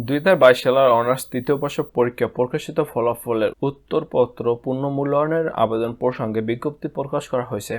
2022 সালের অনার্স তৃতীয় বর্ষ পরীক্ষা প্রকাশিত ফলাফলের উত্তরপত্র পুনর্মূল্যায়নের আবেদন প্রসঙ্গে বিজ্ঞপ্তি প্রকাশ করা হয়েছে।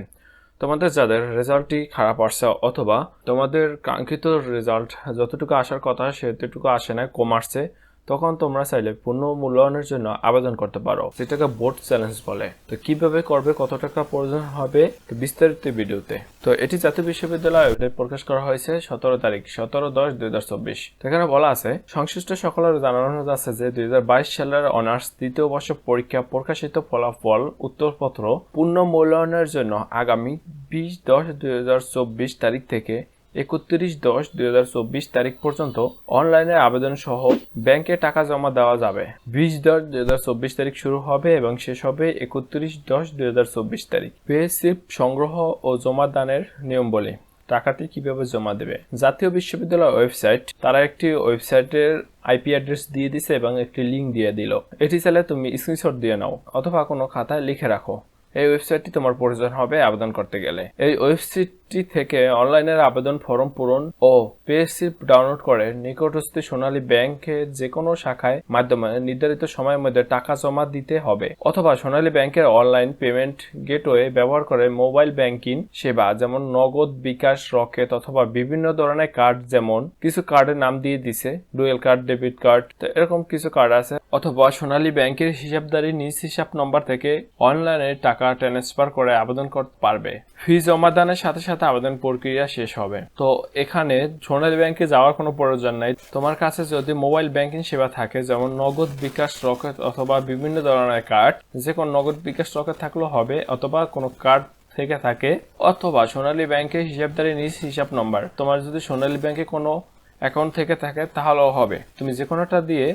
তোমাদের যাদের রেজাল্টটি খারাপ আসছে অথবা তোমাদের কাঙ্ক্ষিত রেজাল্ট যতটুকু আসার কথা সেতটুকু আসে না, কম আসছে, তখন তোমরা চাইলে পুনর্মূল্যায়নের জন্য আবেদন করতে পারো, যেটাকে বোর্ড চ্যালেঞ্জ বলে। তো কিভাবে করবে, কত টাকা প্রয়োজন হবে, বিস্তারিত ভিডিওতে। তো এটি জাতীয় বিশ্ববিদ্যালয় ওয়েবসাইটে প্রকাশ করা হয়েছে 17 তারিখ 17/10/2024। এখানে বলা আছে, সংশ্লিষ্ট সকলের জানানো যাচ্ছে যে 2022 সালের অনার্স তৃতীয় বর্ষ পরীক্ষা প্রকাশিত ফলাফল উত্তরপত্র পুনর্মূল্যায়নের জন্য আগামী 20/10/2024 তারিখ থেকে 31/10/2024 তারিখ পর্যন্ত অনলাইনে আবেদন সহ ব্যাংকে টাকা জমা দেওয়া যাবে। 20/10/2024 তারিখ শুরু হবে এবং শেষ হবে 31/10/2024 তারিখ। পে স্লিপ সংগ্রহ ও জমা দানের নিয়মাবলী। টাকাটি কিভাবে জমা দেবে? জাতীয় বিশ্ববিদ্যালয় ওয়েবসাইট, তারা একটি ওয়েবসাইটের আইপি অ্যাড্রেস দিয়ে দিছে এবং একটি লিঙ্ক দিয়ে দিল। এটি চাইলে তুমি স্ক্রিনশট দিয়ে নাও অথবা কোনো খাতায় লিখে রাখো। এই ওয়েবসাইটটি তোমার প্রয়োজন হবে আবেদন করতে গেলে। এই ওয়েবসাইটটি থেকে অনলাইনের আবেদন ফর্ম পূরণ ও পে স্লিপ ডাউনলোড করে নিকটস্থ সোনালী ব্যাংকের যে কোনো শাখায় মাধ্যমে নির্ধারিত সময়ের মধ্যে টাকা জমা দিতে হবে, অথবা সোনালী ব্যাংকের অনলাইন পেমেন্ট গেটওয়ে ব্যবহার করে মোবাইল ব্যাংকিং সেবা যেমন নগদ, বিকাশ, রকেট অথবা বিভিন্ন ধরনের কার্ড, যেমন কিছু কার্ডের নাম দিয়ে দিছে ডুয়েল কার্ড, ডেবিট কার্ড, তো এরকম কিছু কার্ড আছে, অথবা সোনালী ব্যাংকের হিসাবধারী নিজ হিসাব নম্বর থেকে অনলাইনে টাকা ট্রান্সফার করে আবেদন করতে পারবে। ফি জমা দানের সাথে সাথে আবেদন প্রক্রিয়া শেষ হবে। তো এখানে সোনালী ব্যাংকে যাওয়ার কোনো প্রয়োজন নাই। তোমার কাছে যদি মোবাইল ব্যাংকিং সেবা থাকে, যেমন নগদ, বিকাশ, রকেট অথবা বিভিন্ন ধরনের কার্ড, যে কোনো নগদ, বিকাশ, রকেট থাকলেও হবে, অথবা কোনো কার্ড থেকে থাকে, অথবা সোনালী ব্যাংকের হিসাবধারী নিজ হিসাব নম্বর, তোমার যদি সোনালী ব্যাংকে কোনো অ্যাকাউন্ট থেকে থাকে তাহলেও হবে। তুমি যে কোনোটা দিয়ে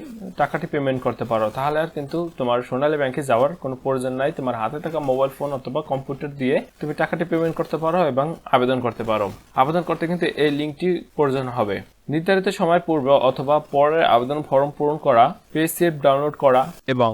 টাকাটি পেমেন্ট করতে পারো, তাহলে আর কিন্তু তোমার সোনালী ব্যাংকে যাওয়ার কোনো প্রয়োজন নাই। তোমার হাতে থাকা মোবাইল ফোন অথবা কম্পিউটার দিয়ে তুমি টাকাটি পেমেন্ট করতে পারো এবং আবেদন করতে পারো। আবেদন করতে কিন্তু এই লিঙ্কটি প্রয়োজন হবে। নির্ধারিত সময় পূর্বে অথবা পরে আবেদন ফর্ম পূরণ করা, পে স্লিপ ডাউনলোড করা এবং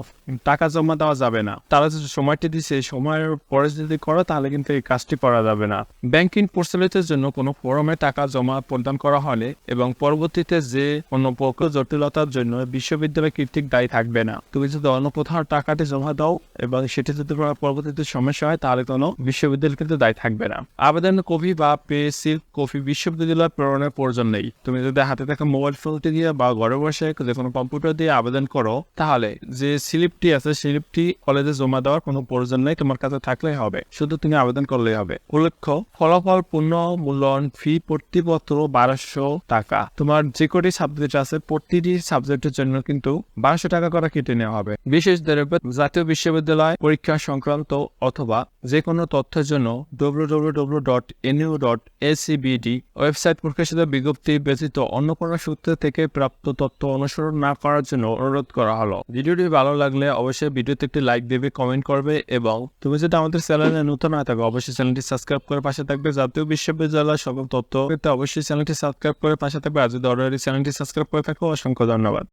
টাকা জমা দেওয়া যাবে না। তারা যে সময়টি দিচ্ছে সময়ের পরে যদি করো তাহলে কিন্তু এই কাজটি করা যাবে না। ব্যাংকিং পরিচালিতের জন্য কোনো ফর্মে টাকা জমা প্রদান করা হলে এবং পরবর্তীতে যে কোনো প্রকার জটিলতার জন্য বিশ্ববিদ্যালয় কর্তৃক দায়ী থাকবে না। তুমি যদি অন্য কোথাও টাকাটি জমা দাও এবং সেটি যদি পরবর্তীতে সমস্যা হয় তাহলে কোনো বিশ্ববিদ্যালয় কিন্তু দায়ী থাকবে না। আবেদনের কপি বা পে স্লিপ কপি বিশ্ববিদ্যালয় প্রেরণের প্রয়োজন নেই। তুমি যদি হাতে থাকা মোবাইল ফোনটি দিয়ে বা ঘরে বসে যে কোনো কম্পিউটার দিয়ে আবেদন করো, তাহলে যে স্লিপটি আছে স্লিপটি কলেজে জমা দেওয়ার কোনো প্রয়োজন নেই, তোমার কাছে থাকলেই হবে, শুধু তুমি আবেদন করলেই হবে। উল্লেখ্য, ফলাফল পুনর্মূল্যায়ন ফি প্রতিপত্র 1200 টাকা। তোমার যে কটি সাবজেক্ট আছে প্রতিটি সাবজেক্টের জন্য কিন্তু 1200 টাকা করে কেটে নেওয়া হবে। বিশেষ দ্রব্য জাতীয় বিশ্ববিদ্যালয় পরীক্ষা সংক্রান্ত অথবা যে কোনো তথ্যের জন্য www.nu.acbd ওয়েবসাইট প্রকাশিত বিজ্ঞপ্তি ব্যতীত অন্য কোনো সূত্র থেকে প্রাপ্ত তথ্য অনুসরণ না করার জন্য অনুরোধ করা হলো। ভিডিওটি ভালো লাগলে অবশ্যই ভিডিওতে একটি লাইক দেবে, কমেন্ট করবে এবং তুমি যদি আমাদের চ্যানেলে নতুন হয়ে থাকো অবশ্যই চ্যানেলটি সাবস্ক্রাইব করে পাশে থাকবে। জাতীয় বিশ্ববিদ্যালয়ের সকল তথ্য পেতে অবশ্যই চ্যানেলটি সাবস্ক্রাইব করে পাশে থাকবে। আর যদি অলরেডি চ্যানেলটি সাবস্ক্রাইব করে থাকো, অসংখ্য ধন্যবাদ।